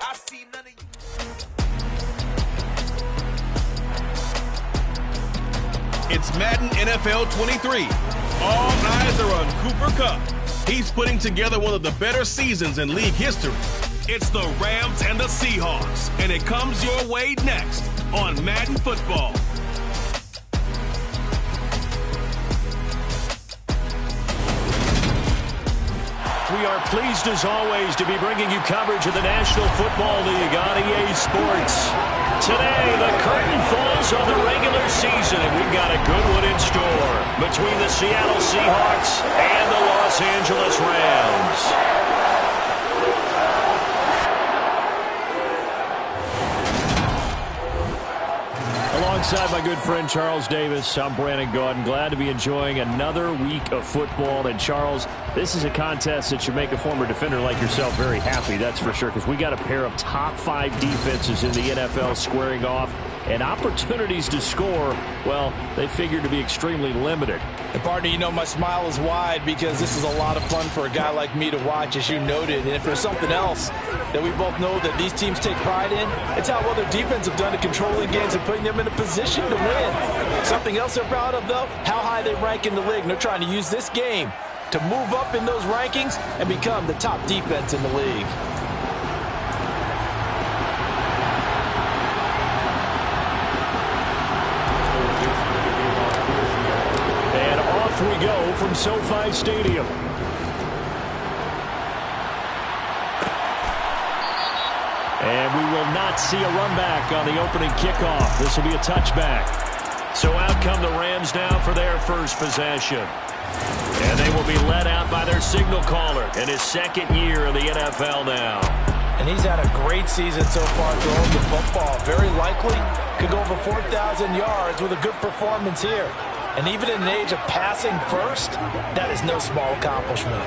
I see none of you. It's Madden NFL 23. All eyes are on Cooper Kupp. He's putting together one of the better seasons in league history. It's the Rams and the Seahawks, and it comes your way next on Madden Football. We are pleased, as always, to be bringing you coverage of the National Football League on EA Sports. Today, the curtain falls on the regular season, and we've got a good one in store between the Seattle Seahawks and the Los Angeles Rams. Alongside my good friend Charles Davis, I'm Brandon Gaudin. Glad to be enjoying another week of football. And Charles, this is a contest that should make a former defender like yourself very happy, that's for sure, because we got a pair of top 5 defenses in the NFL squaring off, and opportunities to score, well, they figure to be extremely limited. And partner, you know my smile is wide because this is a lot of fun for a guy like me to watch, as you noted. And if there's something else that we both know that these teams take pride in, it's how well their defense have done at controlling games and putting them in a position to win. Something else they're proud of, though, how high they rank in the league. And they're trying to use this game to move up in those rankings and become the top defense in the league. We go from SoFi Stadium. And we will not see a run back on the opening kickoff. This will be a touchback. So out come the Rams now for their first possession. And they will be led out by their signal caller in his second year in the NFL now. And he's had a great season so far throwing the football. Very likely could go over 4,000 yards with a good performance here. And even in an age of passing first, that is no small accomplishment.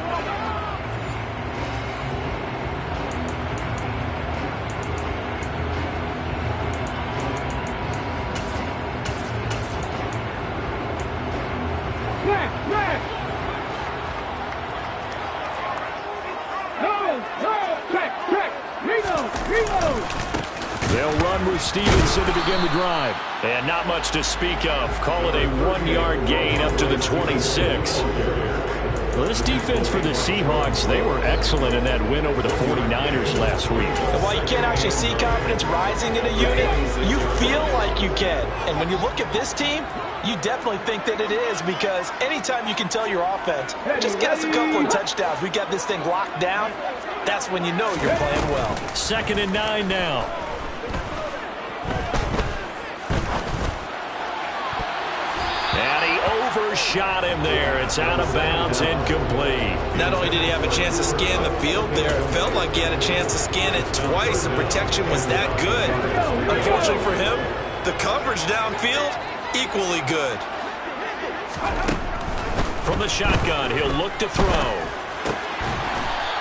They'll run with Stevenson to begin the drive. And not much to speak of. Call it a 1-yard gain up to the 26. Well, this defense for the Seahawks, they were excellent in that win over the 49ers last week. And while you can't actually see confidence rising in a unit, you feel like you can. And when you look at this team, you definitely think that it is, because anytime you can tell your offense, just get us a couple of touchdowns, we got this thing locked down, that's when you know you're playing well. 2nd and 9 now. And he overshot him there. It's out of bounds, incomplete. Not only did he have a chance to scan the field there, it felt like he had a chance to scan it twice. The protection was that good. Unfortunately for him, the coverage downfield, equally good. From the shotgun, he'll look to throw.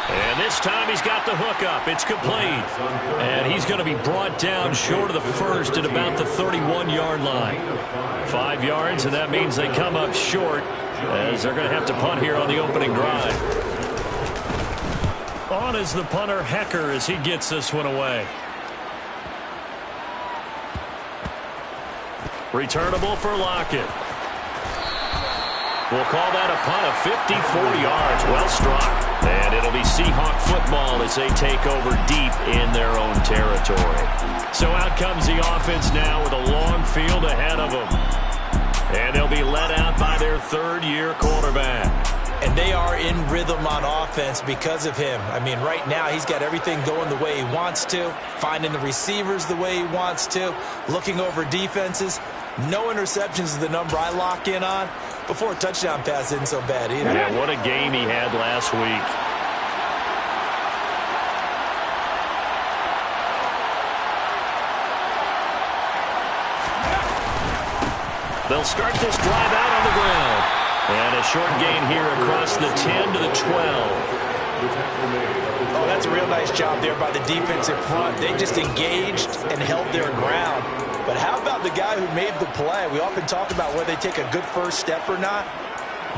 And this time he's got the hook up. It's complete. And he's going to be brought down short of the first at about the 31-yard line. 5 yards, and that means they come up short, as they're going to have to punt here on the opening drive. On is the punter, Hecker, as he gets this one away. Returnable for Lockett. We'll call that a punt of 54 yards. Well struck. And it'll be Seahawk football as they take over deep in their own territory. So out comes the offense now with a long field ahead of them. And they'll be led out by their third-year quarterback. And they are in rhythm on offense because of him. I mean, right now he's got everything going the way he wants to, finding the receivers the way he wants to, looking over defenses. No interceptions is the number I lock in on. Before a touchdown pass isn't so bad either. Yeah, what a game he had last week. They'll start this drive out on the ground. And a short gain here across the 10 to the 12. Oh, that's a real nice job there by the defense in front. They just engaged and held their ground. But how about the guy who made the play? We often talk about whether they take a good first step or not.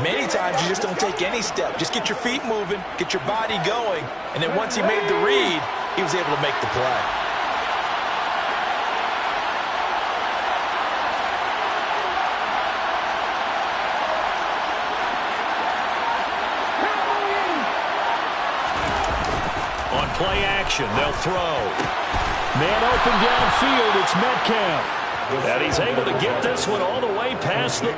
Many times you just don't take any step. Just get your feet moving, get your body going. And then once he made the read, he was he's able to make the play. On play action, they'll throw. Man open downfield, it's Metcalf. And he's able to get this one all the way past the...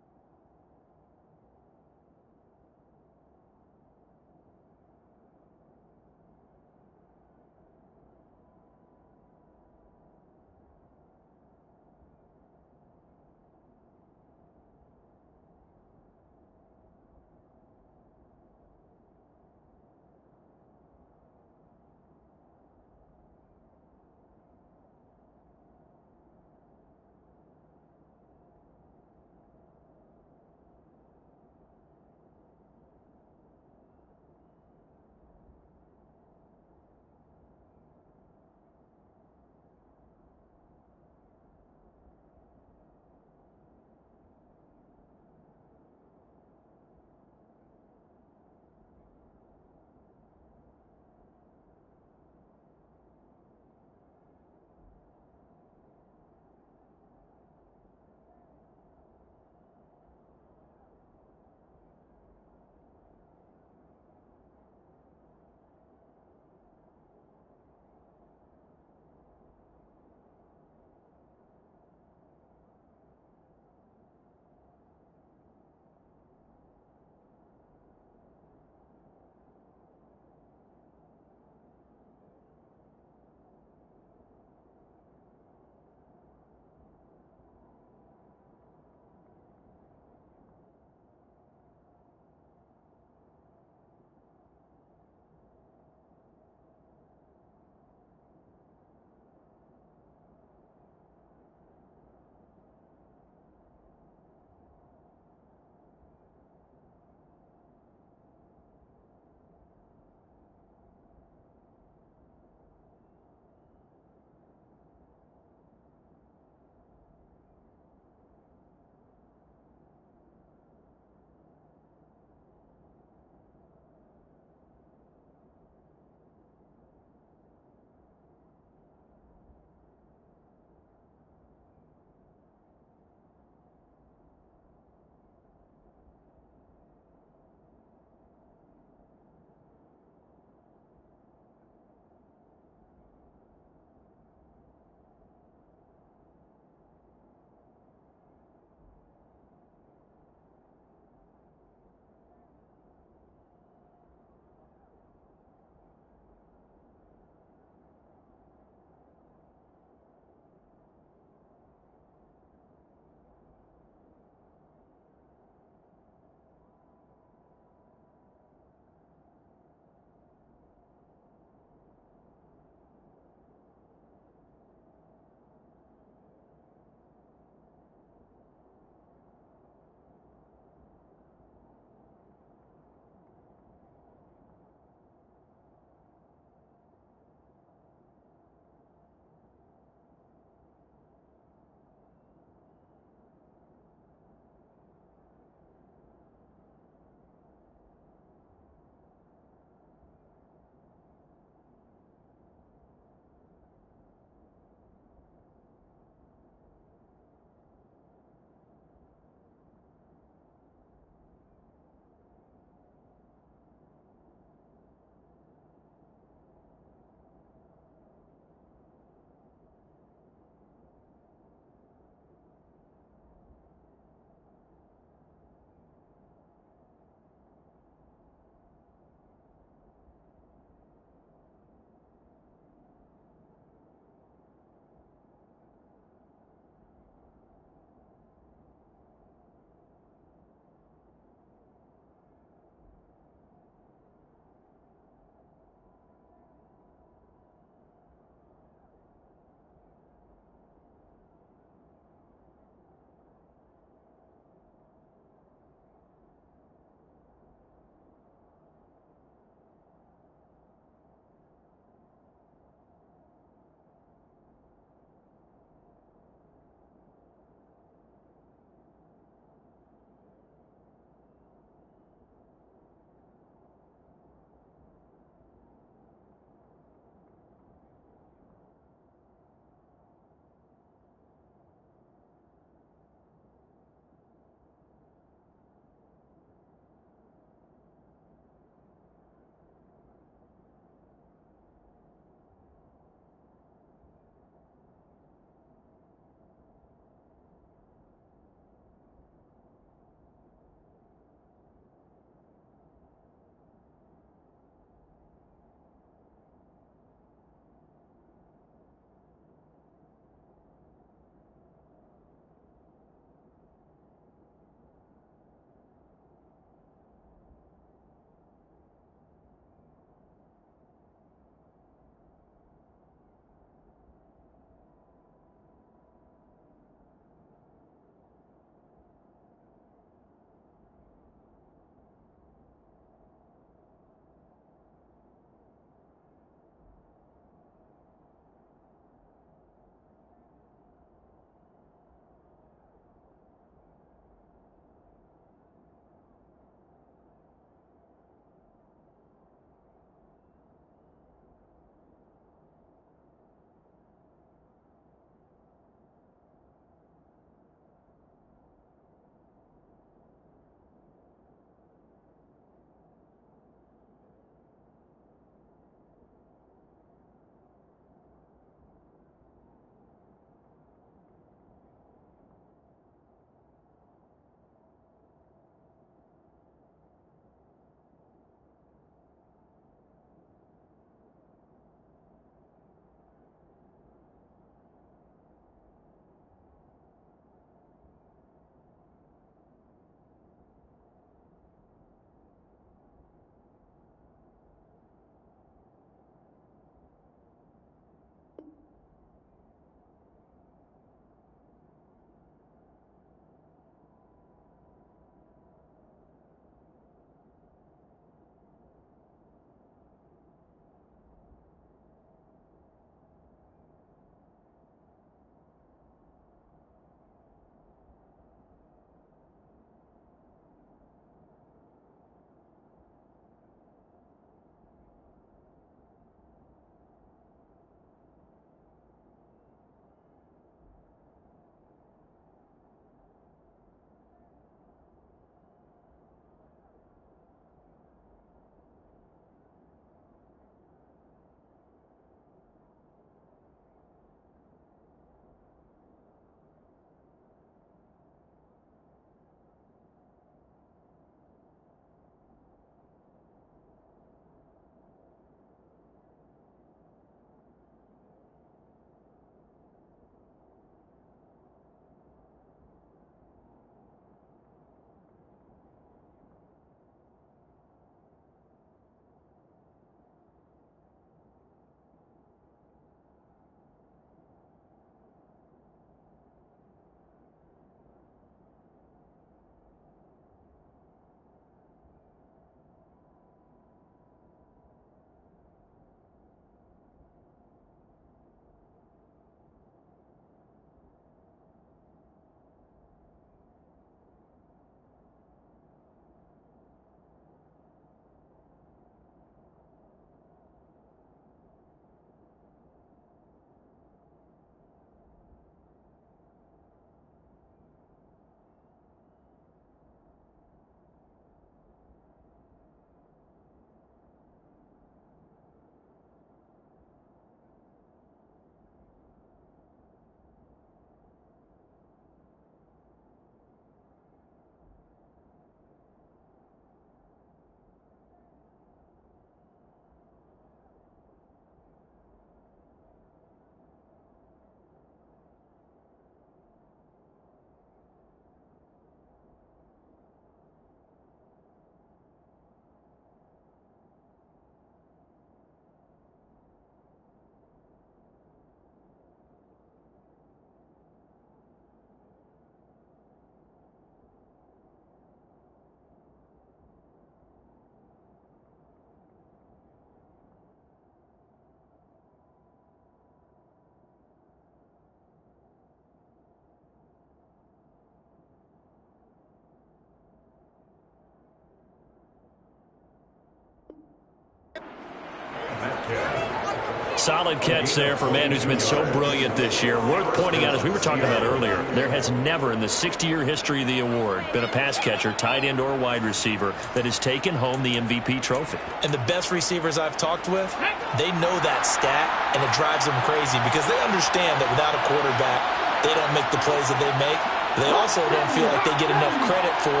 solid catch there for a man who's been so brilliant this year. Worth pointing out, as we were talking about earlier, there has never in the 60-year history of the award been a pass catcher, tight end, or wide receiver that has taken home the MVP trophy. And the best receivers I've talked with, they know that stat, and it drives them crazy because they understand that without a quarterback, they don't make the plays that they make. They also don't feel like they get enough credit for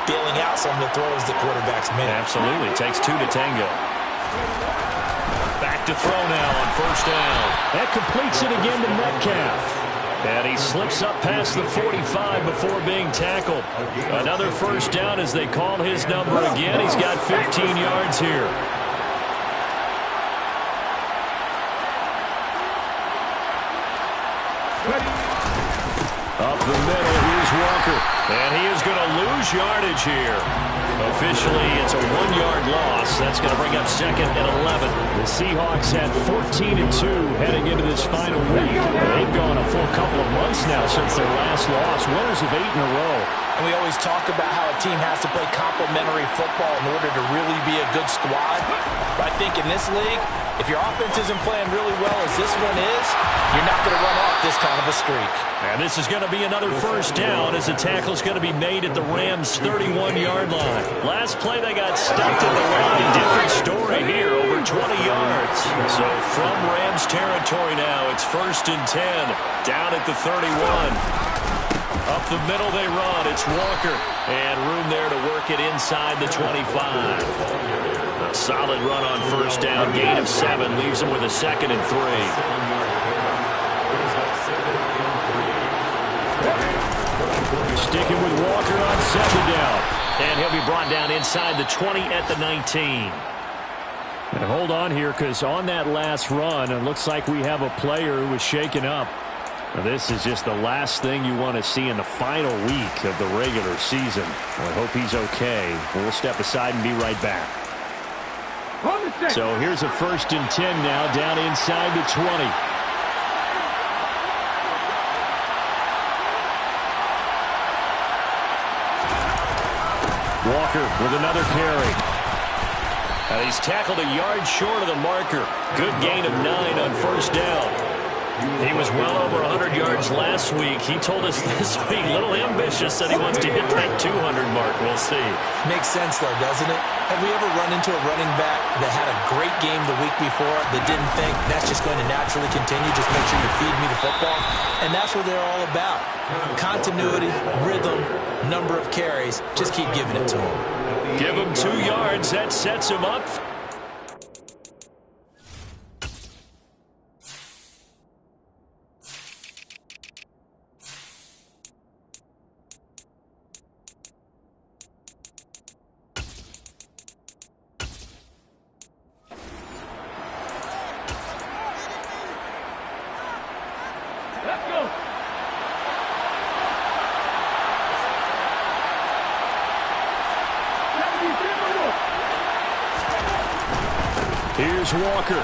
bailing out some of the throws that quarterbacks make. Absolutely. It takes two to tango. Back to throw now on first down. That completes it again to Metcalf. And he slips up past the 45 before being tackled. Another first down as they call his number again. He's got 15 yards here. Up the middle, here's Walker. And he is going to lose yardage here. Officially, it's a 1-yard loss. That's going to bring up second and 11. The Seahawks had 14-2 heading into this final week. They've gone a full couple of months now since their last loss. Winners of 8 in a row. And we always talk about how a team has to play complementary football in order to really be a good squad. But I think in this league, if your offense isn't playing really well as this one is, you're not going to run off this kind of a streak. And this is going to be another first down as the tackle's going to be made at the Rams' 31-yard line. Last play, they got stuck at the line. Different story here, over 20 yards. So from Rams territory now, it's 1st and 10, down at the 31. Up the middle they run. It's Walker. And room there to work it inside the 25. A solid run on first down. Gain of 7 leaves him with a 2nd and 3. Sticking with Walker on 2nd down. And he'll be brought down inside the 20 at the 19. And hold on here, because on that last run, it looks like we have a player who was shaken up. Now, this is just the last thing you want to see in the final week of the regular season. I hope he's okay. We'll step aside and be right back. So here's a 1st and 10 now, down inside the 20. Walker with another carry. And he's tackled a yard short of the marker. Good gain of 9 on first down. He was well over 100 yards last week. He told us this week, a little ambitious, that he wants to hit that 200 mark. We'll see. Makes sense, though, doesn't it? Have we ever run into a running back that had a great game the week before that didn't think that's just going to naturally continue, just make sure you feed me the football? And that's what they're all about. Continuity, rhythm, number of carries. Just keep giving it to him. Give him 2 yards. That sets him up. Here's Walker.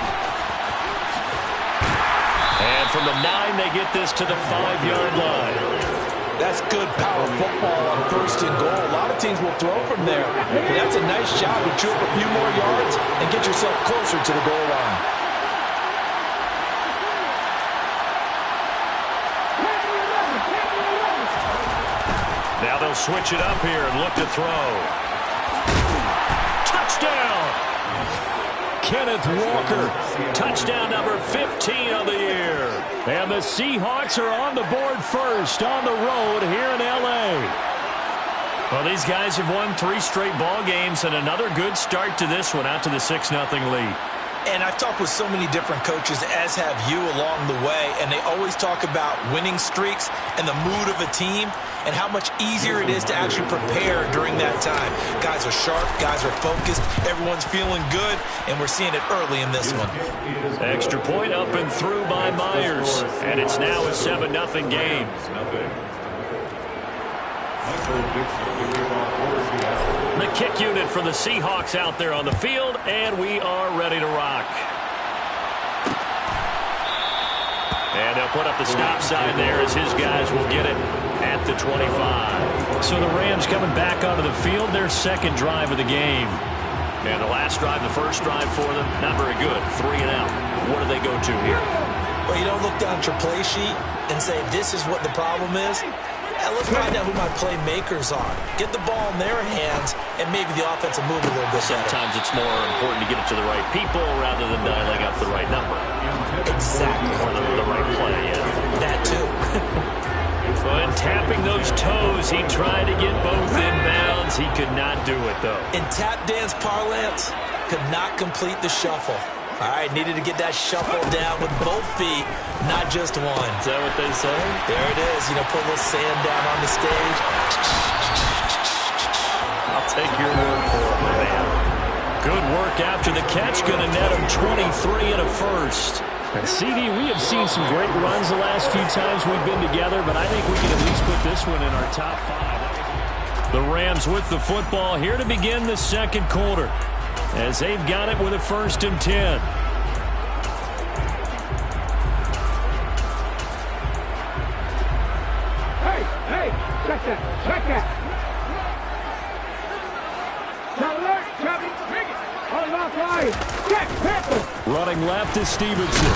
And from the 9, they get this to the 5-yard line. That's good power football on 1st and goal. A lot of teams will throw from there. But that's a nice job to chew up a few more yards and get yourself closer to the goal line. Now they'll switch it up here and look to throw. Touchdown! Kenneth Walker. Touchdown number 15 of the year. And the Seahawks are on the board first on the road here in L.A. Well, these guys have won 3 straight ball games and another good start to this one, out to the 6-0 lead. And I've talked with so many different coaches, as have you, along the way, and they always talk about winning streaks and the mood of a team and how much easier it is to actually prepare during that time. Guys are sharp, guys are focused, everyone's feeling good, and we're seeing it early in this one. Extra point up and through by Myers, and it's now a 7-0 game. The kick unit for the Seahawks out there on the field, and we are ready to rock. And they'll put up the stop sign there as his guys will get it at the 25. So the Rams coming back onto the field, their second drive of the game. And the last drive, the first drive for them, not very good. 3 and out. What do they go to here? Well, you don't look down at your play sheet and say, this is what the problem is. Yeah, let's find out who my playmakers are. Get the ball in their hands, and maybe the offense will move a little bit better. Sometimes it's more important to get it to the right people rather than dialing up the right number. Exactly. Or the right play, yeah. That, too. And tapping those toes, he tried to get both inbounds. He could not do it, though. In tap dance parlance, could not complete the shuffle. All right, needed to get that shuffle down with both feet, not just one. Is that what they say? There it is. You know, put a little sand down on the stage. I'll take your word for it, my man. Good work after the catch. Going to net him 23 and a first. And CD, we have seen some great runs the last few times we've been together, but I think we can at least put this one in our top 5. The Rams with the football here to begin the second quarter, as they've got it with a 1st and 10. Hey, check that. Now look, Chubby, hold off line. Check, Pepper. Running left is Stevenson.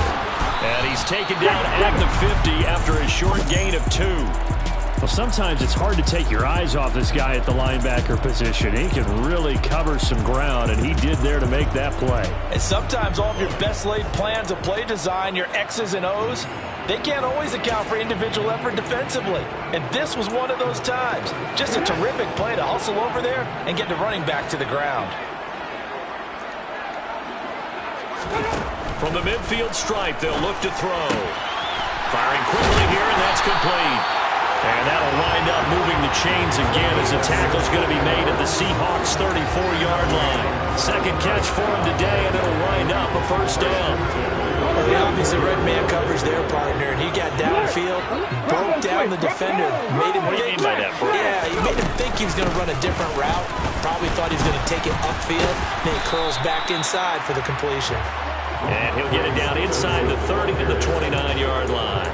And he's taken down at the 50 after a short gain of 2. Well, sometimes it's hard to take your eyes off this guy at the linebacker position. He can really cover some ground, and he did there to make that play. And sometimes all of your best laid plans of play design, your X's and O's, they can't always account for individual effort defensively. And this was one of those times. Just a terrific play to hustle over there and get the running back to the ground. From the midfield stripe, they'll look to throw. Firing quickly here, and that's complete. And that'll wind up moving the chains again as the tackle's going to be made at the Seahawks' 34-yard line. Second catch for him today, and it'll wind up a 1st down. Well, he obviously read man coverage there, partner, and he got downfield, broke down the defender, made him think. Yeah, he made him think he was going to run a different route. Probably thought he was going to take it upfield. Then he curls back inside for the completion. And he'll get it down inside the 30 to the 29-yard line.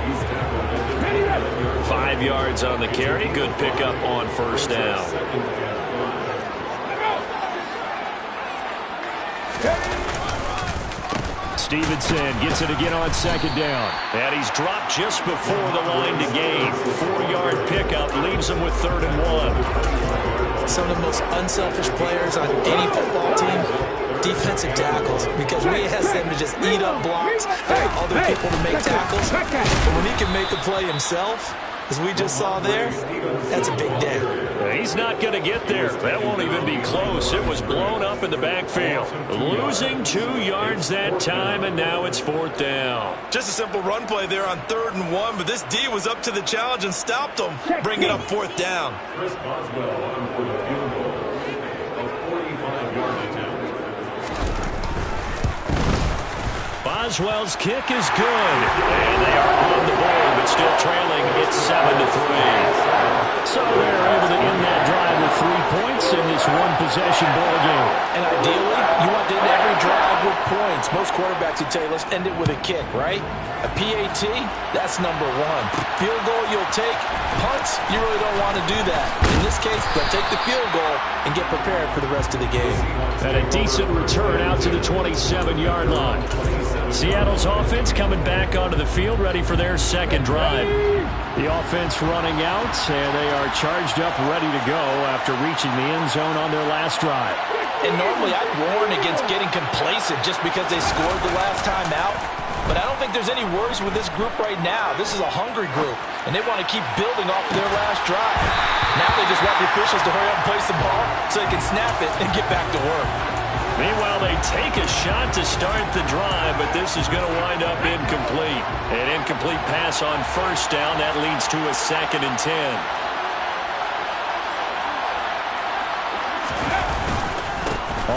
5 yards on the carry. Good pickup on 1st down. Stevenson gets it again on 2nd down. And he's dropped just before the line to gain. 4-yard pickup leaves him with 3rd and 1. Some of the most unselfish players on any football team, defensive tackles, because we ask them to just eat up blocks, other people to make tackles. But when he can make a play himself, as we just saw there, that's a big day. He's not going to get there. That won't even be close. It was blown up in the backfield. Losing 2 yards that time, and now it's 4th down. Just a simple run play there on 3rd and 1, but this D was up to the challenge and stopped him, bringing up 4th down. Boswell's kick is good. And they are on the board, but still trailing. It's 7-3. So they're able to end that drive with 3 points in this one-possession ball game. And ideally, you want to end every drive with points. Most quarterbacks would tell you, let's end it with a kick, right? A PAT, that's number 1. Field goal you'll take. Punts, you really don't want to do that. In this case, they'll take the field goal and get prepared for the rest of the game. And a decent return out to the 27-yard line. Seattle's offense coming back onto the field, ready for their 2nd drive. The offense running out, and they are charged up, ready to go after reaching the end zone on their last drive. And normally I'd warn against getting complacent just because they scored the last time out. But I don't think there's any worries with this group right now. This is a hungry group, and they want to keep building off of their last drive. Now they just want the officials to hurry up and place the ball so they can snap it and get back to work. Meanwhile, they take a shot to start the drive, but this is going to wind up incomplete. An incomplete pass on 1st down. That leads to a 2nd and 10.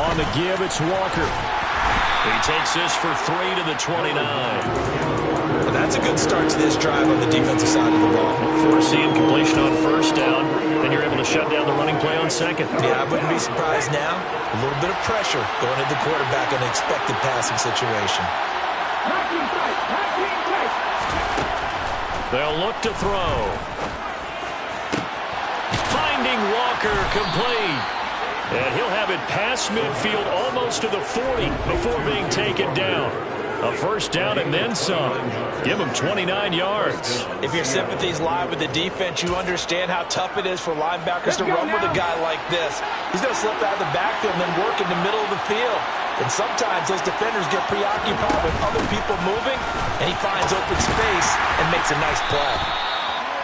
On the give, it's Walker. He takes this for 3 to the 29. And that's a good start to this drive on the defensive side of the ball. Forcing completion on 1st down, then you're able to shut down the running play on 2nd. Yeah, I wouldn't be surprised now. A little bit of pressure going into the quarterback in an expected passing situation. They'll look to throw. Finding Walker complete. And he'll have it past midfield almost to the 40 before being taken down. A first down and then some. Give him 29 yards. If your sympathies lie with the defense, you understand how tough it is for linebackers to run with a guy like this. He's going to slip out of the backfield and then work in the middle of the field. And sometimes those defenders get preoccupied with other people moving, and he finds open space and makes a nice play.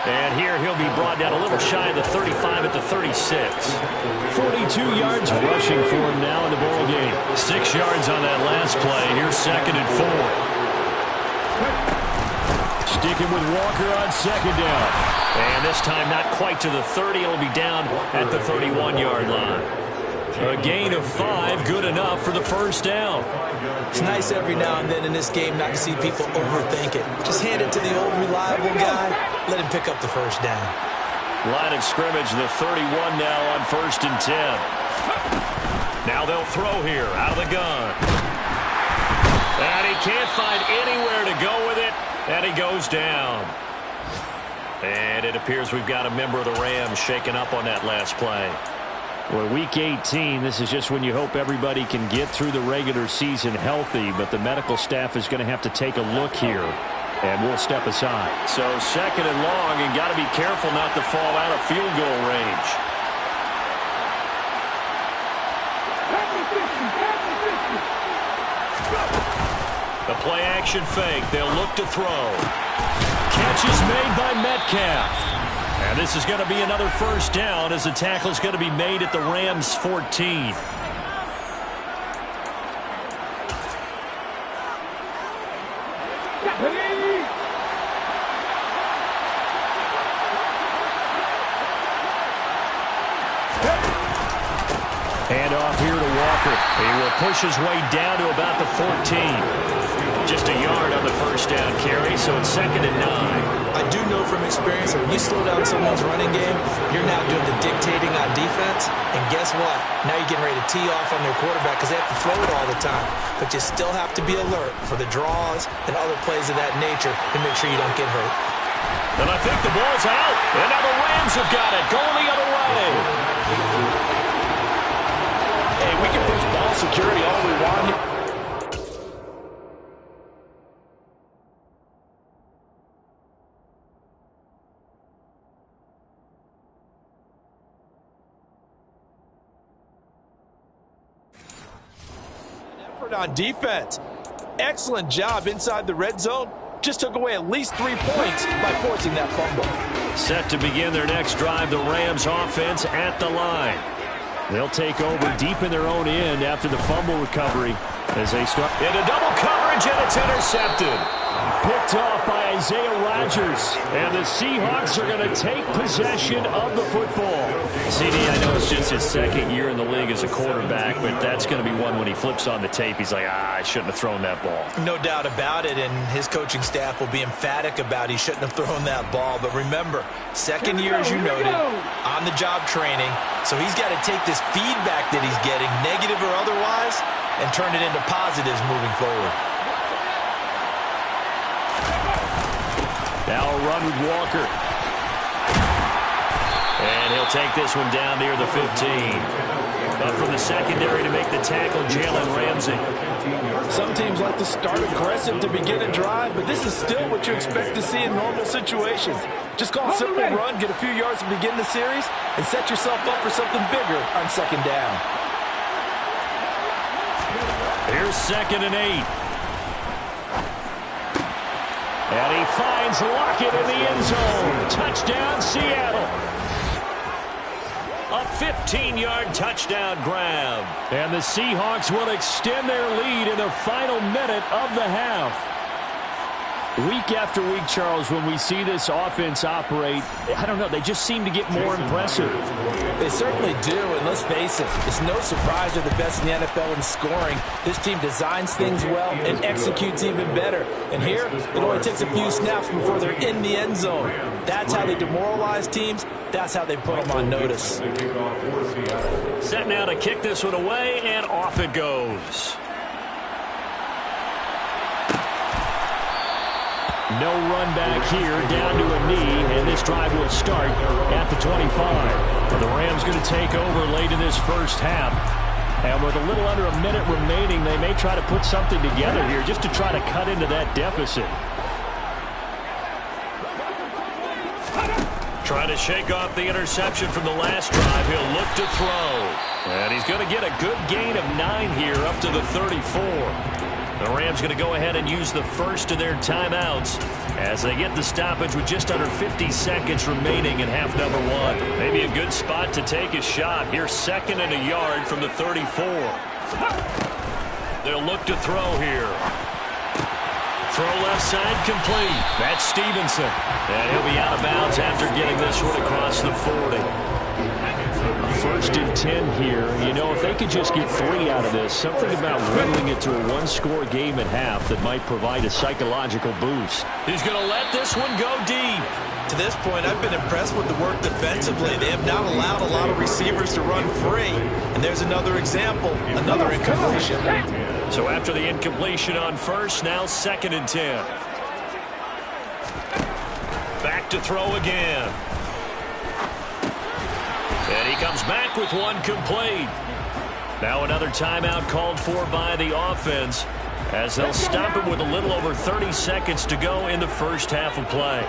And here he'll be brought down a little shy of the 35 at the 36. 42 yards rushing for him now in the ball game. 6 yards on that last play. Here's 2nd and 4. Sticking with Walker on 2nd down. And this time not quite to the 30. It'll be down at the 31-yard line. A gain of 5, good enough for the first down. It's nice every now and then in this game not to see people overthink it. Just hand it to the old reliable guy. Let him pick up the first down. Line of scrimmage, the 31 now on 1st and 10. Now they'll throw here out of the gun. And he can't find anywhere to go with it. And he goes down. And it appears we've got a member of the Rams shaken up on that last play. Well, Week 18, this is just when you hope everybody can get through the regular season healthy, but the medical staff is going to have to take a look here, and we'll step aside. So 2nd and long, and got to be careful not to fall out of field goal range. The play-action fake. They'll look to throw. Catch is made by Metcalf. And this is going to be another first down as the tackle is going to be made at the Rams' 14. Hand off here to Walker. He will push his way down to about the 14. Just a yard on the first down carry, so it's 2nd and 9. I do know from experience that when you slow down someone's running game, you're now doing the dictating on defense. And guess what? Now you're getting ready to tee off on their quarterback because they have to throw it all the time. But you still have to be alert for the draws and other plays of that nature to make sure you don't get hurt. And I think the ball's out. And now the Rams have got it. Going the other way. Hey, we can push ball security all we want here. On defense. Excellent job inside the red zone. Just took away at least 3 points by forcing that fumble. Set to begin their next drive, the Rams offense at the line. They'll take over deep in their own end after the fumble recovery as they start into double coverage, and it's intercepted. Picked off by Isaiah Rodgers, and the Seahawks are going to take possession of the football. CD, I know it's just his 2nd year in the league as a quarterback, but that's going to be one when he flips on the tape. He's like, I shouldn't have thrown that ball. No doubt about it, and his coaching staff will be emphatic about he shouldn't have thrown that ball. But remember, 2nd year, as you noted, on-the-job training, so he's got to take this feedback that he's getting, negative or otherwise, and turn it into positives moving forward. Now a run with Walker. And he'll take this one down near the 15. Up from the secondary to make the tackle, Jalen Ramsey. Some teams like to start aggressive to begin a drive, but this is still what you expect to see in normal situations. Just call a simple run, get a few yards to begin the series, and set yourself up for something bigger on 2nd down. Here's 2nd and 8. And he finds Lockett in the end zone. Touchdown, Seattle. A 15-yard touchdown grab. And the Seahawks will extend their lead in the final minute of the half. Week after week, Charles, when we see this offense operate, I don't know, they just seem to get more impressive. They certainly do, and let's face it, it's no surprise they're the best in the NFL in scoring. This team designs things well and executes even better. And here, it only takes a few snaps before they're in the end zone. That's how they demoralize teams. That's how they put them on notice. Set now to kick this one away, and off it goes. No run back here, down to a knee, and this drive will start at the 25. Well, the Rams going to take over late in this first half. And with a little under a minute remaining, they may try to put something together here just to try to cut into that deficit. Trying to shake off the interception from the last drive. He'll look to throw. And he's going to get a good gain of 9 here up to the 34. The Rams going to go ahead and use the first of their timeouts as they get the stoppage with just under 50 seconds remaining in half number 1. Maybe a good spot to take a shot. Here's 2nd and a yard from the 34. They'll look to throw here. Throw left side complete. That's Stevenson. And he'll be out of bounds after getting this one across the 40. 1st and 10 here. You know, if they could just get 3 out of this, something about whittling it to a 1-score game at half that might provide a psychological boost. He's going to let this one go deep. To this point, I've been impressed with the work defensively. They have not allowed a lot of receivers to run free. And there's another example, another incompletion. So after the incompletion on first, now 2nd and 10. Back to throw again. And he comes back with one complete. Now another timeout called for by the offense as they'll stop him with a little over 30 seconds to go in the first half of play.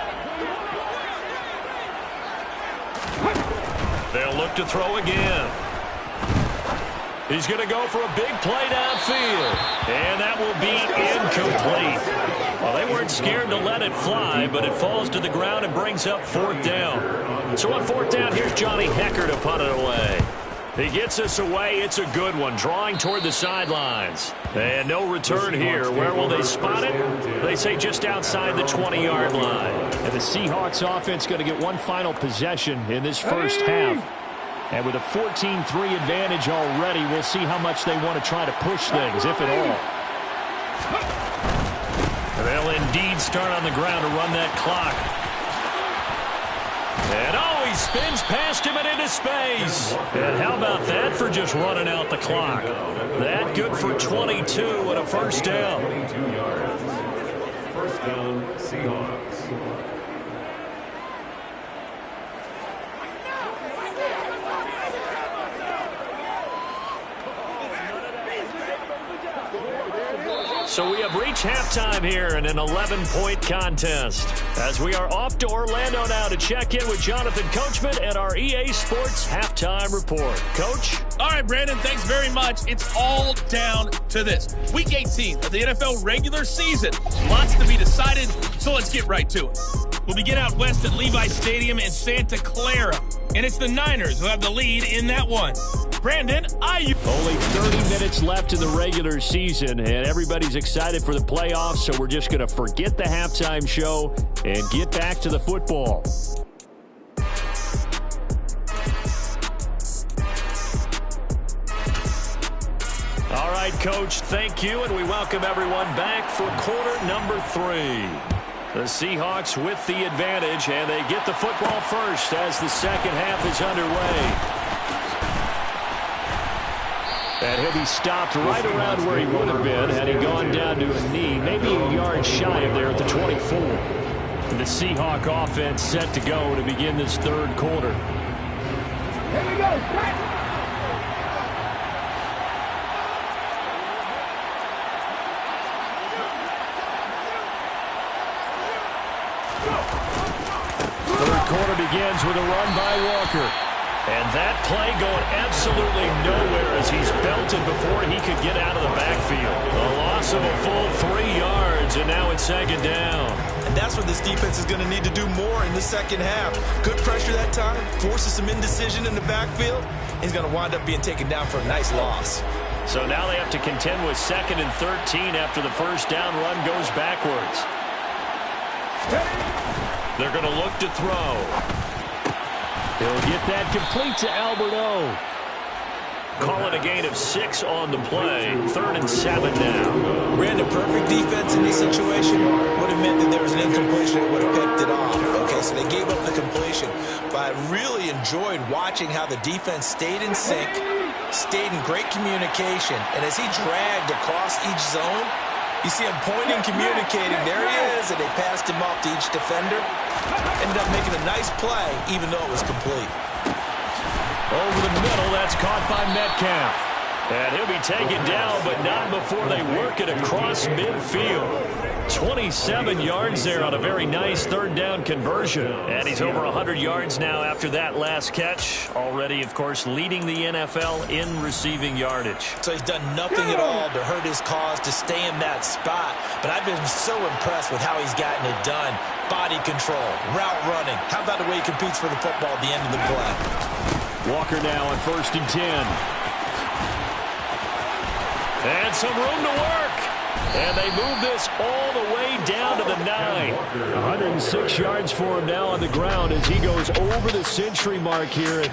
They'll look to throw again. He's going to go for a big play downfield. And that will be incomplete. Well, they weren't scared to let it fly, but it falls to the ground and brings up 4th down. So on 4th down, here's Johnny Hecker to punt it away. He gets us away. It's a good one, drawing toward the sidelines. And no return here. Where will they spot it? They say just outside the 20-yard line. And the Seahawks offense going to get one final possession in this first half. And with a 14-3 advantage already, we'll see how much they want to try to push things, if at all. They'll indeed start on the ground to run that clock. And he spins past him and into space. And how about that for just running out the clock? That good for 22 and a first down. 22 yards. First down, Seahawks. So we have reached halftime here in an 11-point contest. As we are off to Orlando now to check in with Jonathan Coachman and our EA Sports Halftime Report. Coach? All right, Brandon, thanks very much. It's all down to this. Week 18 of the NFL regular season. Lots to be decided, so let's get right to it. We'll begin out west at Levi Stadium in Santa Clara. And it's the Niners who have the lead in that one. Brandon, Only 30 minutes left in the regular season, and everybody's excited for the playoffs, so we're just going to forget the halftime show and get back to the football. All right, Coach, thank you, and we welcome everyone back for quarter number 3. The Seahawks with the advantage, and they get the football first as the second half is underway. And he'll be stopped right around where he would have been had he gone down to a knee, maybe a yard shy of there at the 24. The Seahawk offense set to go to begin this third quarter. Here we go. Third quarter begins with a run by Walker. And that play going absolutely nowhere as he's belted before he could get out of the backfield. A loss of a full 3 yards, and now it's second down. And that's what this defense is going to need to do more in the second half. Good pressure that time, forces some indecision in the backfield. He's going to wind up being taken down for a nice loss. So now they have to contend with 2nd and 13 after the first down run goes backwards. They're going to look to throw. He'll get that complete to Albert O. Call it a gain of 6 on the play. 3rd and 7 now. Brandon, perfect defense in this situation would have meant that there was an incompletion that would have picked it off. Okay, so they gave up the completion. But I really enjoyed watching how the defense stayed in sync, stayed in great communication, and as he dragged across each zone, you see him pointing, communicating. There he is, and they passed him off to each defender. Ended up making a nice play, even though it was complete. Over the middle, that's caught by Metcalf. And he'll be taken down, but not before they work it across midfield. 27 yards there on a very nice third down conversion. And he's over 100 yards now after that last catch. Already, of course, leading the NFL in receiving yardage. So he's done nothing at all to hurt his cause, to stay in that spot. But I've been so impressed with how he's gotten it done. Body control, route running. How about the way he competes for the football at the end of the play? Walker now on 1st and 10. And some room to work. And they move this all the way down to the 9. 106 yards for him now on the ground as he goes over the century mark here.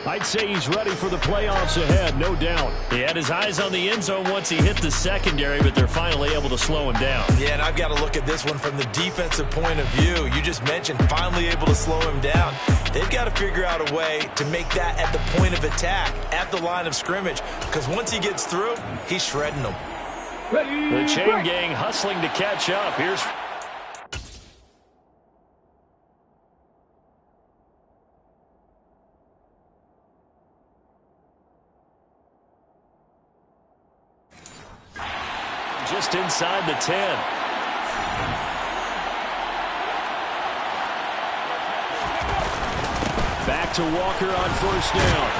I'd say he's ready for the playoffs ahead, no doubt. He had his eyes on the end zone once he hit the secondary, but they're finally able to slow him down. Yeah, and I've got to look at this one from the defensive point of view. You just mentioned finally able to slow him down. They've got to figure out a way to make that at the point of attack, at the line of scrimmage, because once he gets through, he's shredding them. The chain gang hustling to catch up. Here's just inside the 10. Back to Walker on 1st down.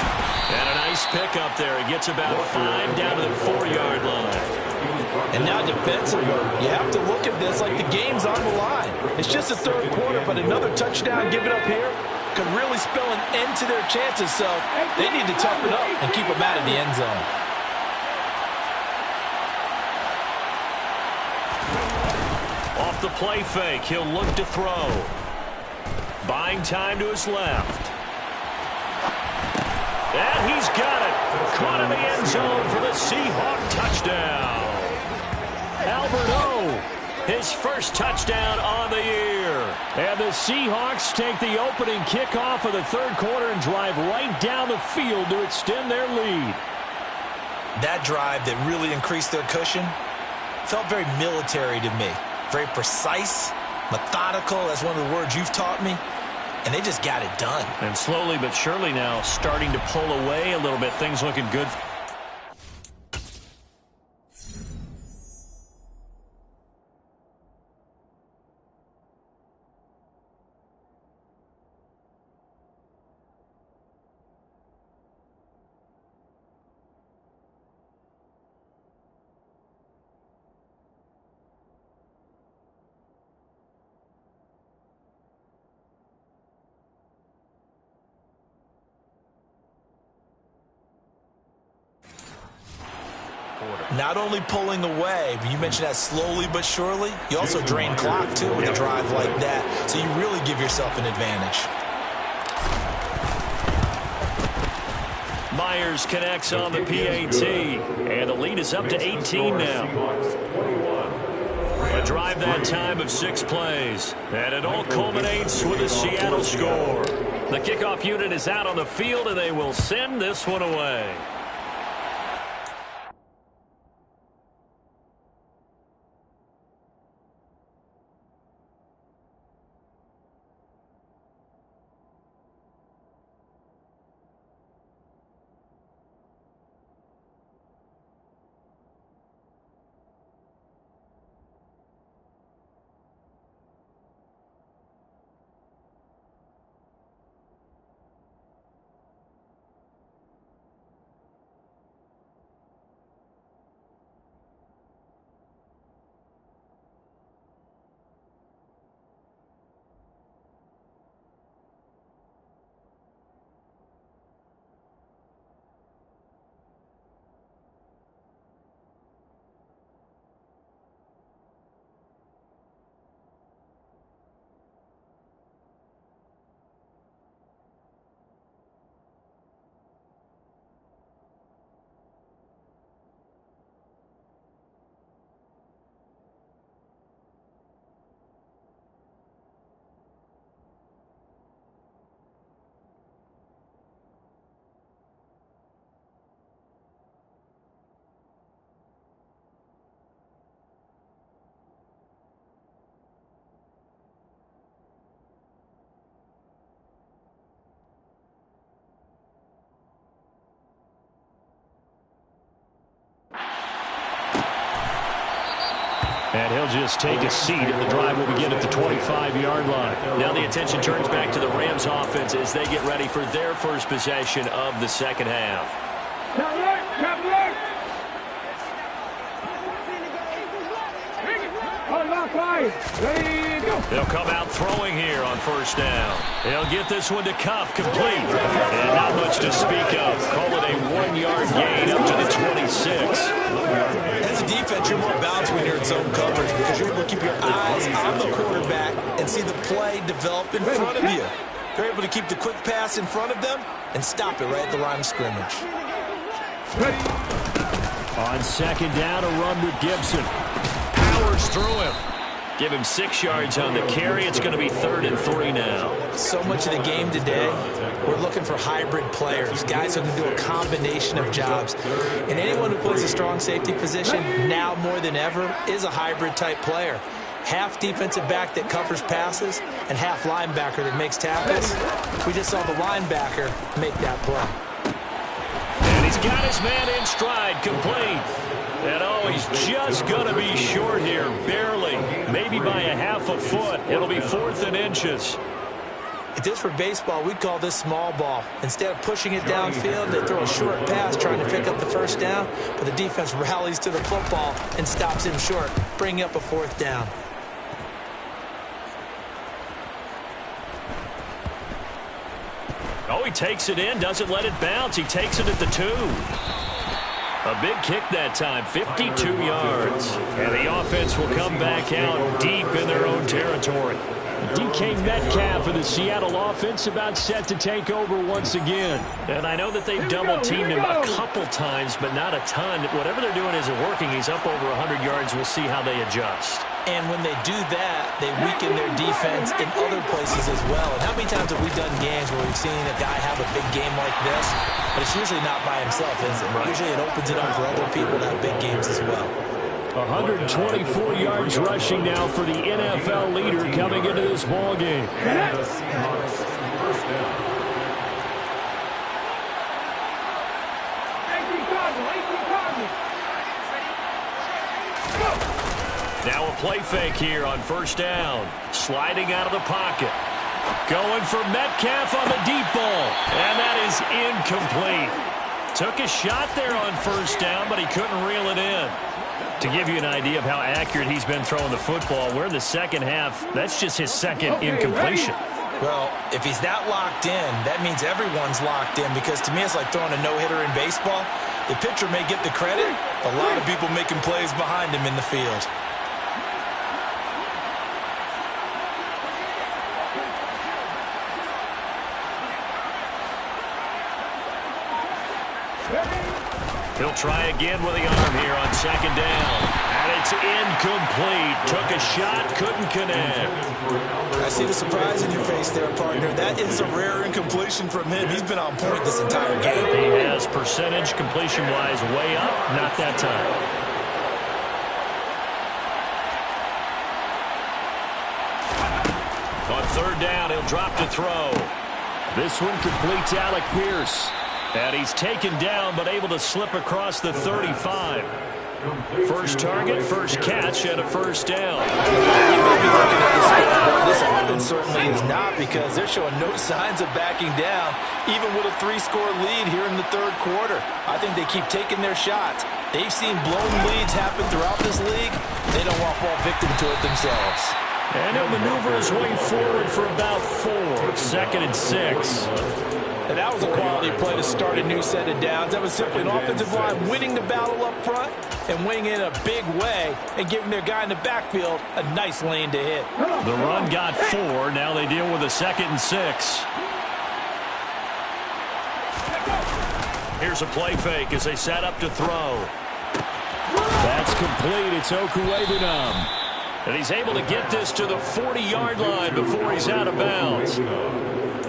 And a nice pickup there. He gets about 5 down to the 4-yard line. And now defensively, you have to look at this like the game's on the line. It's just the third quarter, but another touchdown given up here could really spell an end to their chances. So they need to toughen up and keep them out of the end zone. Off the play fake, he'll look to throw. Buying time to his left. And he's got it. Caught in the end zone for the Seahawk touchdown. Albert O, his first touchdown on the year. And the Seahawks take the opening kickoff of the third quarter and drive right down the field to extend their lead. That drive that really increased their cushion felt very military to me. Very precise, methodical. That's one of the words you've taught me. And they just got it done. And slowly but surely now starting to pull away a little bit. Things looking good. Not only pulling away, but you mentioned that slowly but surely, you also drain clock, too, with a drive like that. So you really give yourself an advantage. Myers connects on the PAT, and the lead is up to 18 now. A drive that time of 6 plays, and it all culminates with a Seattle score. The kickoff unit is out on the field, and they will send this one away. And he'll just take a seat, and the drive will begin at the 25-yard line. Now the attention turns back to the Rams offense as they get ready for their first possession of the second half. They'll come out throwing here on first down. They'll get this one to Cup, complete. And not much to speak of. Call it a 1-yard gain up to the 26. As a defense, you're more balanced when you're in zone coverage because you're able to keep your eyes on the quarterback and see the play develop in front of you. You're able to keep the quick pass in front of them and stop it right at the line of scrimmage. On second down, a run with Gibson. Powers through him. Give him 6 yards on the carry. It's going to be 3rd and 3 now. So much of the game today, we're looking for hybrid players, guys who can do a combination of jobs. And anyone who plays a strong safety position, now more than ever, is a hybrid-type player. Half defensive back that covers passes and half linebacker that makes tackles. We just saw the linebacker make that play. And he's got his man in stride, complete. And oh, he's just going to be short here, barely. Maybe by a half a foot. It'll be 4th and inches. If this were baseball, we'd call this small ball. Instead of pushing it downfield, they throw a short pass trying to pick up the first down, but the defense rallies to the football and stops him short, bringing up a 4th down. Oh, he takes it in, doesn't let it bounce. He takes it at the 2. A big kick that time, 52 yards. And the offense will come back out deep in their own territory. DK Metcalf of the Seattle offense about set to take over once again. And I know that they've double-teamed him a couple times, but not a ton. Whatever they're doing isn't working. He's up over 100 yards. We'll see how they adjust. And when they do that, they weaken their defense in other places as well. And how many times have we done games where we've seen a guy have a big game like this, but it's usually not by himself, is it? Right. Usually it opens it up for other people to have big games as well. 124 yards rushing now for the NFL leader coming into this ball game. Now a play fake here on first down. Sliding out of the pocket. Going for Metcalf on the deep ball. And that is incomplete. Took a shot there on first down, but he couldn't reel it in. To give you an idea of how accurate he's been throwing the football, we're in the second half. That's just his second incompletion. Well, if he's that locked in, that means everyone's locked in, because to me it's like throwing a no-hitter in baseball. The pitcher may get the credit, a lot of people making plays behind him in the field. He'll try again with the arm here on second down. And it's incomplete. Took a shot, couldn't connect. I see the surprise in your face there, partner. That is a rare incompletion from him. He's been on point this entire game. He has percentage completion-wise way up. Not that time. On third down, he'll drop to throw. This one completes Alec Pierce. And he's taken down, but able to slip across the 35. First target, first catch, and a first down. You may be looking at the scoreboard. This offense certainly is not, because they're showing no signs of backing down, even with a 3-score lead here in the third quarter. I think they keep taking their shots. They've seen blown leads happen throughout this league. They don't want to fall victim to it themselves. And he'll maneuver his way forward for about 4. 2nd and 6. And that was a quality play to start a new set of downs. That was simply an offensive line winning the battle up front and winning in a big way and giving their guy in the backfield a nice lane to hit. The run got 4. Now they deal with a 2nd and 6. Here's a play fake as they set up to throw. That's complete. It's Okuegbunam. And he's able to get this to the 40-yard line before he's out of bounds.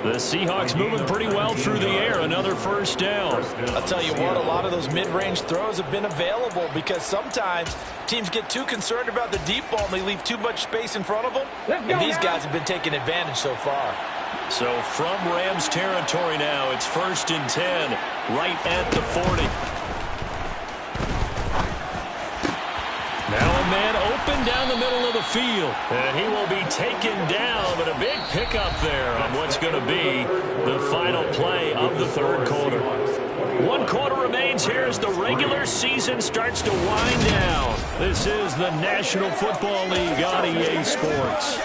The Seahawks moving pretty well through the air. Another first down. I'll tell you what, a lot of those mid-range throws have been available, because sometimes teams get too concerned about the deep ball and they leave too much space in front of them. And these guys have been taking advantage so far. So from Rams territory now, it's 1st and 10, right at the 40. Now a man open down field. And he will be taken down, but a big pickup there on what's going to be the final play of the third quarter. 1 quarter remains here as the regular season starts to wind down. This is the National Football League on EA Sports.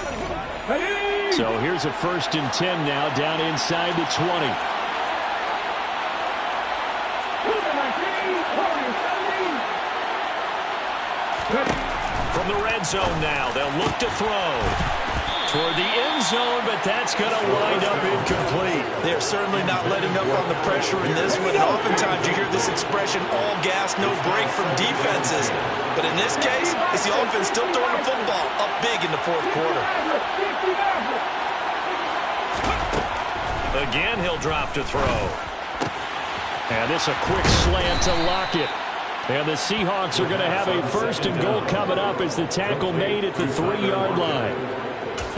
So here's a 1st and 10 now, down inside the 20. From the red zone now, they'll look to throw toward the end zone, but that's going to wind up incomplete. They're certainly not letting up on the pressure in this one. And oftentimes you hear this expression, all gas, no break from defenses. But in this case, it's the offense still throwing the football up big in the 4th quarter. Again, he'll drop to throw. And this a quick slant to Lockett. And the Seahawks are going to have a 1st and goal coming up as the tackle made at the 3-yard line.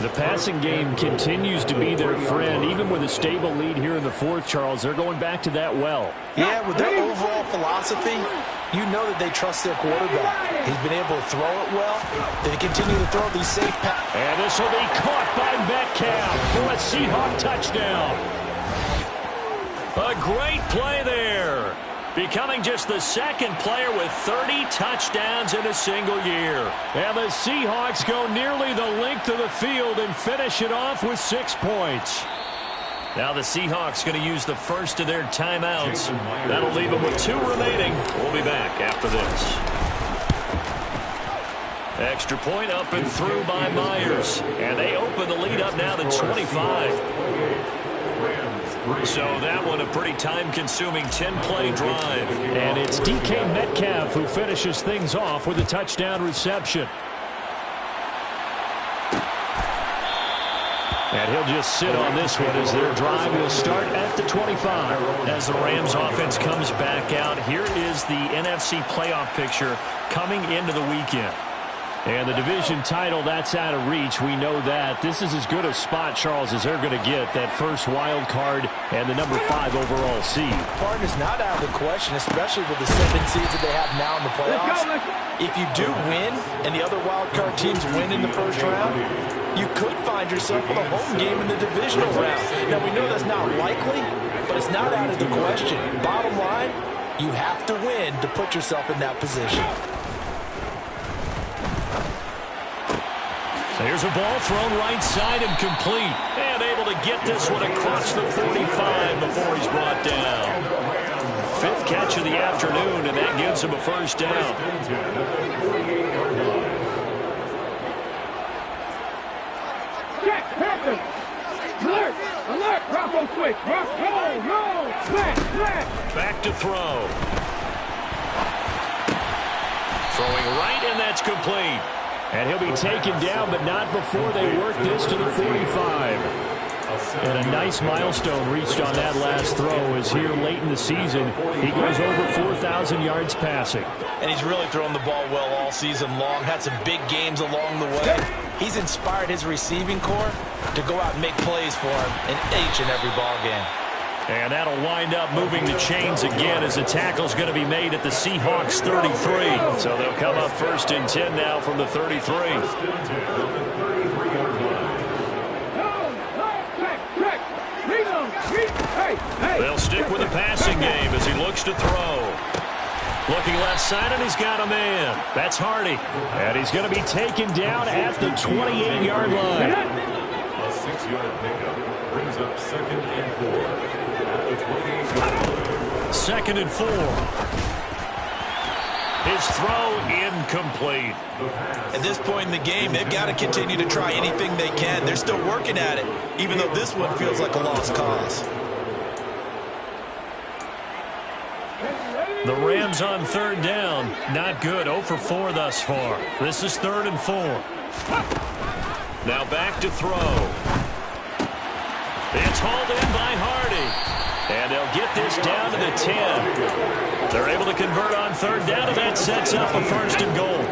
The passing game continues to be their friend. Even with a stable lead here in the 4th, Charles, they're going back to that well. Yeah, with their overall philosophy, you know that they trust their quarterback. He's been able to throw it well. They continue to throw these safe passes. And this will be caught by Metcalf for a Seahawk touchdown. A great play there. Becoming just the 2nd player with 30 touchdowns in a single year. And the Seahawks go nearly the length of the field and finish it off with 6 points. Now the Seahawks going to use the first of their timeouts. That'll leave them with 2 remaining. We'll be back after this. Extra point up and through by Myers. And they open the lead up now to 25. So that one a pretty time-consuming 10-play drive. And it's DK Metcalf who finishes things off with a touchdown reception. And he'll just sit on this one as their drive will start at the 25. As the Rams offense comes back out, here is the NFC playoff picture coming into the weekend. And the division title, that's out of reach. We know that. This is as good a spot, Charles, as they're going to get. That first wild card and the number 5 overall seed. Pardon is not out of the question, especially with the 7 seeds that they have now in the playoffs. If you do win and the other wild card teams win in the first round, you could find yourself with a home game in the divisional round. Now, we know that's not likely, but it's not out of the question. Bottom line, you have to win to put yourself in that position. There's a ball thrown right side and complete. And able to get this one across the 45 before he's brought down. 5th catch of the afternoon, and that gives him a first down. Check, Panthers. Alert, alert, Bronco switch. No, flat. Back to throw. Throwing right, and that's complete. And he'll be taken down, but not before they work this to the 45. And a nice milestone reached on that last throw as here late in the season, he goes over 4,000 yards passing. And he's really thrown the ball well all season long, had some big games along the way. He's inspired his receiving corps to go out and make plays for him in each and every ball game. And that'll wind up moving the chains again as the tackle's going to be made at the Seahawks 33. So they'll come up 1st and 10 now from the 33. They'll stick with the passing game as he looks to throw. Looking left side, and he's got a man. That's Hardy. And he's going to be taken down at the 28-yard line. A 6-yard pickup brings up 2nd and 4. 2nd and 4. His throw incomplete. At this point in the game, they've got to continue to try anything they can. They're still working at it, even though this one feels like a lost cause. The Rams on 3rd down. Not good. 0 for 4 thus far. This is 3rd and 4. Now back to throw. It's hauled in by Hardy. And they'll get this down to the 10. They're able to convert on 3rd down, and that sets up a 1st and goal.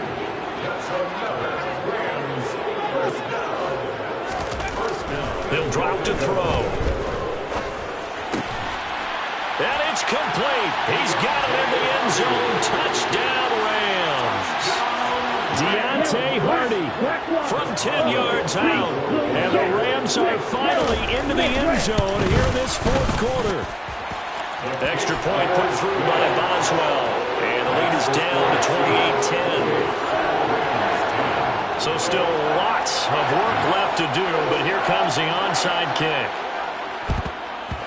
They'll drop to throw. And it's complete. He's got it in the end zone. Touchdown, Rams. Dante Hardy from 10 yards out. And the Rams are finally into the end zone here in this fourth quarter. Extra point put through by Boswell. And the lead is down to 28-10. So still lots of work left to do, but here comes the onside kick.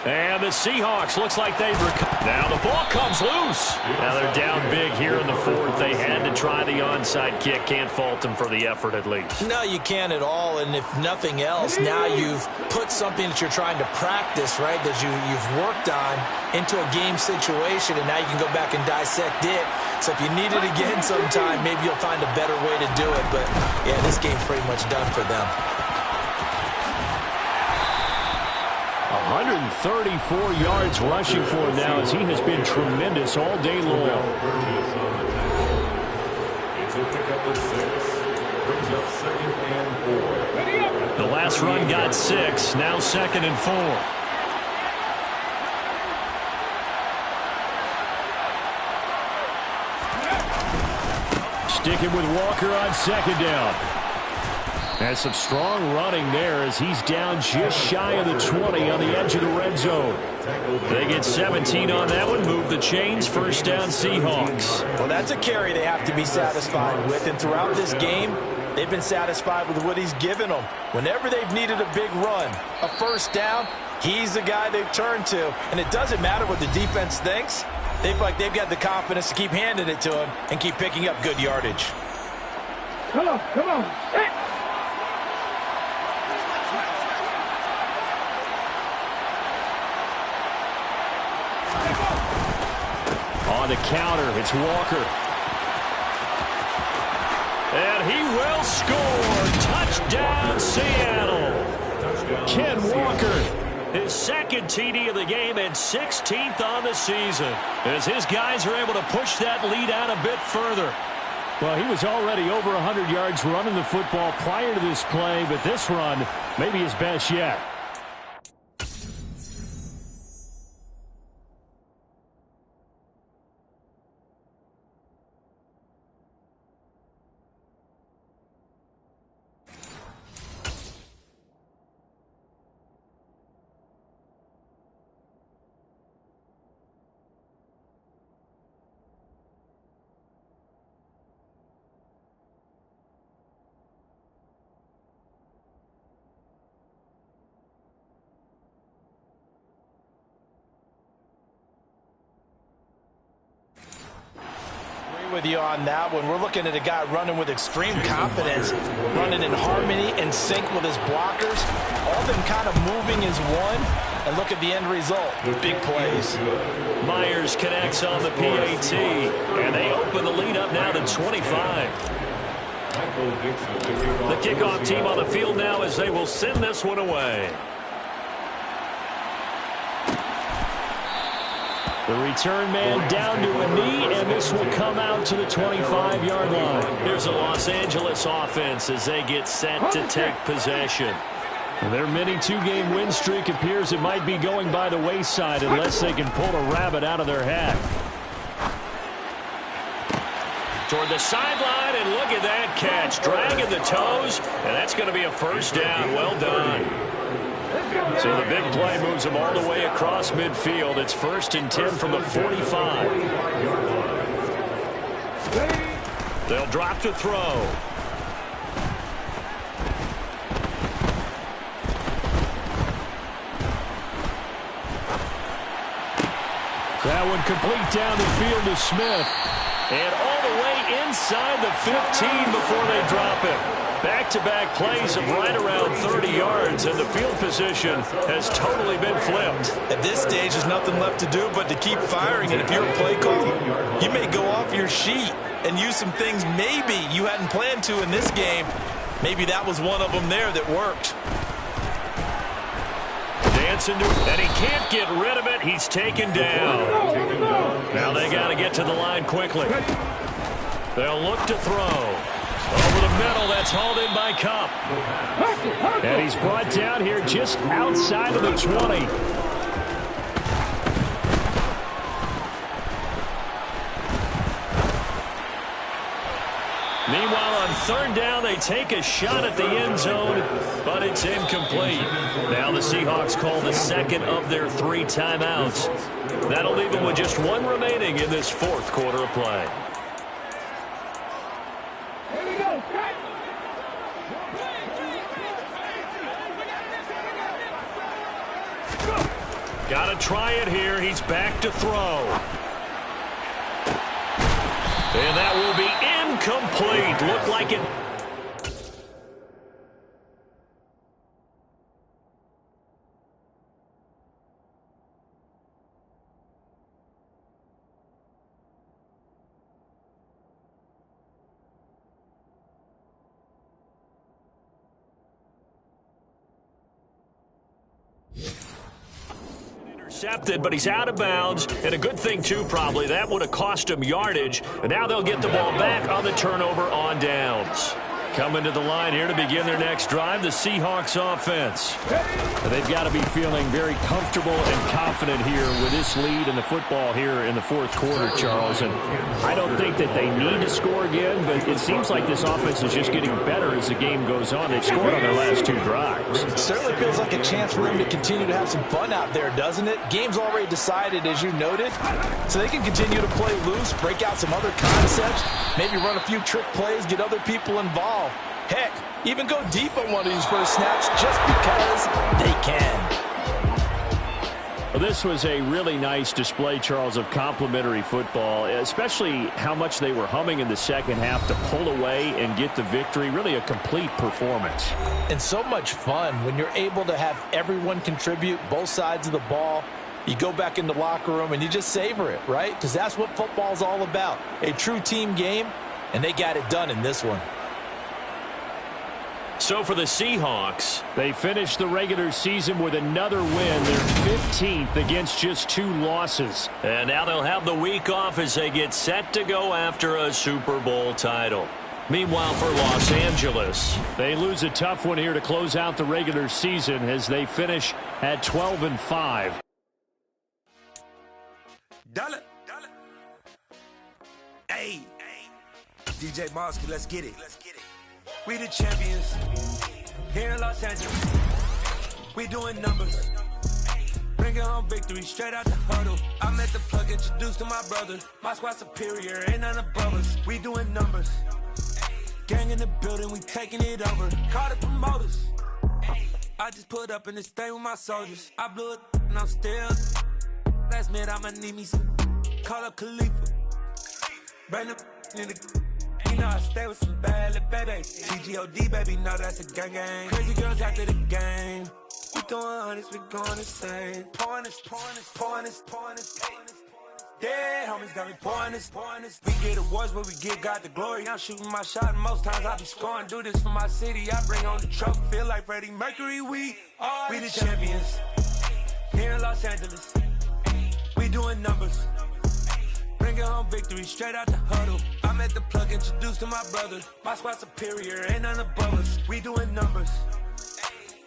And the Seahawks looks like they've recovered. Now the ball comes loose. Now they're down big here in the fourth. They had to try the onside kick. Can't fault them for the effort at least. No, you can't at all. And if nothing else, now you've put something that you're trying to practice, right, that you've worked on into a game situation, and now you can go back and dissect it. So if you need it again sometime, maybe you'll find a better way to do it. But, yeah, this game's pretty much done for them. 134 yards rushing for him now as he has been tremendous all day long. It's a pickup of 6. Brings up 2nd and 4. The last run got 6. Now 2nd and 4. Sticking with Walker on 2nd down. And some strong running there as he's down just shy of the 20 on the edge of the red zone. They get 17 on that one. Move the chains. First down, Seahawks. Well, that's a carry they have to be satisfied with. And throughout this game, they've been satisfied with what he's given them. Whenever they've needed a big run, a first down, he's the guy they've turned to. And it doesn't matter what the defense thinks. They feel like they've got the confidence to keep handing it to him and keep picking up good yardage. Come on, come on. Hey. On the counter, it's Walker. And he will score. Touchdown, Seattle. Ken Walker, his 2nd TD of the game and 16th on the season. As his guys are able to push that lead out a bit further. Well, he was already over 100 yards running the football prior to this play, but this run may be his best yet. With you on that one. We're looking at a guy running with extreme confidence, running in harmony and sync with his blockers, all of them kind of moving as one, and look at the end result. Big plays. Myers connects on the PAT, and they open the lead up now to 25. The kickoff team on the field now as they will send this one away. The return man down to a knee, and this will come out to the 25-yard line. Here's a Los Angeles offense as they get set to take possession. Their mini 2-game win streak appears it might be going by the wayside unless they can pull a rabbit out of their hat. Toward the sideline, and look at that catch. Dragging the toes, and that's going to be a first down. Well done. So the big play moves them all the way across midfield. It's 1st and 10 from the 45. They'll drop to throw. That one complete down the field to Smith. And all the way inside the 15 before they drop it. Back-to-back plays of right around 30 yards, and the field position has totally been flipped. At this stage, there's nothing left to do but to keep firing. And if you're a play caller, you may go off your sheet and use some things maybe you hadn't planned to in this game. Maybe that was one of them there that worked. Dancing to, and he can't get rid of it. He's taken down. Now they got to get to the line quickly. They'll look to throw. Over the middle, that's hauled in by Cup. And he's brought down here just outside of the 20. Meanwhile, on third down, they take a shot at the end zone, but it's incomplete. Now the Seahawks call the second of their 3 timeouts. That'll leave them with just 1 remaining in this fourth quarter of play. Got to try it here. He's back to throw. And that will be incomplete. Looked like it. Intercepted, but he's out of bounds. And a good thing, too, probably. That would have cost him yardage. And now they'll get the ball back on the turnover on downs. Coming to the line here to begin their next drive, the Seahawks offense. They've got to be feeling very comfortable and confident here with this lead in the football here in the fourth quarter, Charles. And I don't think that they need to score again, but it seems like this offense is just getting better as the game goes on. They've scored on their last 2 drives. It certainly feels like a chance for them to continue to have some fun out there, doesn't it? Game's already decided, as you noted, so they can continue to play loose, break out some other concepts, maybe run a few trick plays, get other people involved. Heck, even go deep on one of these first snaps just because they can. Well, this was a really nice display, Charles, of complimentary football, especially how much they were humming in the second half to pull away and get the victory. Really a complete performance. And so much fun when you're able to have everyone contribute, both sides of the ball. You go back in the locker room and you just savor it, right? Because that's what football's all about. A true team game, and they got it done in this one. So for the Seahawks, they finished the regular season with another win. They're 15th against just 2 losses. And now they'll have the week off as they get set to go after a Super Bowl title. Meanwhile, for Los Angeles, they lose a tough one here to close out the regular season as they finish at 12-5. Dollar. Hey, DJ Mosky, let's get it. We the champions here in Los Angeles. We doing numbers. Bringing home victory straight out the huddle. I'm at the plug, introduced to my brother. My squad superior, ain't none above us. We doing numbers. Gang in the building, we taking it over. Call the promoters. I just put up in this thing with my soldiers. I blew it and I'm still. Last minute I'ma need me some. Call up Khalifa. Bring the in the. You know I stay with some bad little baby. TGOD, baby, no, that's a gang gang. Crazy girls after the game. We doing honest, we going insane. Pouring this. Yeah, homies got me pouring this. We get awards, but we get God the glory. I'm shooting my shot, and most times I be scoring. Do this for my city, I bring on the trophy. Feel like Freddie Mercury, we the champions. Here in Los Angeles, we doing numbers. Bringing home victory straight out the huddle. I'm at the plug, introduced to my brother. My squad superior, ain't none above us. We doing numbers.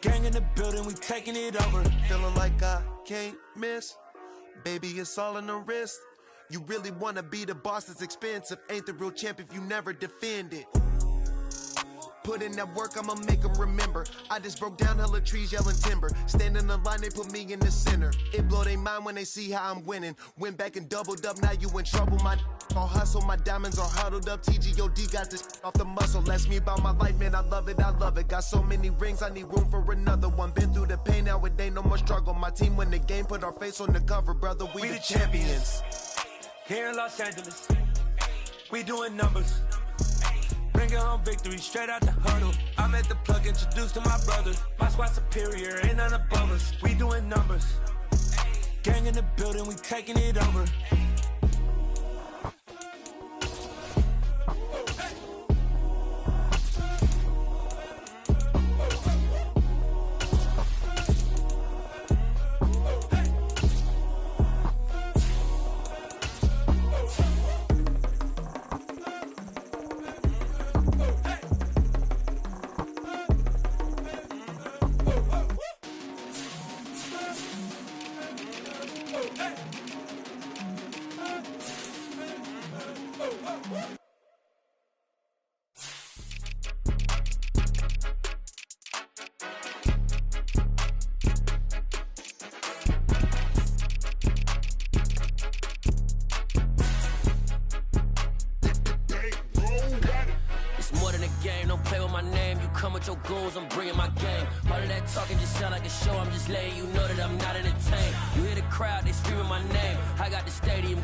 Gang in the building, we taking it over. Feeling like I can't miss. Baby, it's all in the wrist. You really wanna be the boss, it's expensive. Ain't the real champ if you never defend it. Put in that work, I'ma make them remember. I just broke down hella trees, yelling timber. Stand in the line, they put me in the center. It blow their mind when they see how I'm winning. Went back and doubled up, now you in trouble. My all hustle, my diamonds are huddled up. TGOD got this off the muscle. Ask me about my life, man, I love it. Got so many rings, I need room for another one. Been through the pain, now it ain't no more struggle. My team win the game, put our face on the cover, brother. We the champions. Here in Los Angeles, we doing numbers. Bringing home victory straight out the huddle. I'm at the plug, introduced to my brother. My squad superior, ain't none above us. We doing numbers. Gang in the building, we taking it over. game. Don't play with my name. You come with your goons, I'm bringing my game. All of that talking just sound like a show. I'm just letting you know that I'm not entertained. You hear the crowd, they screaming my name. I got the stadium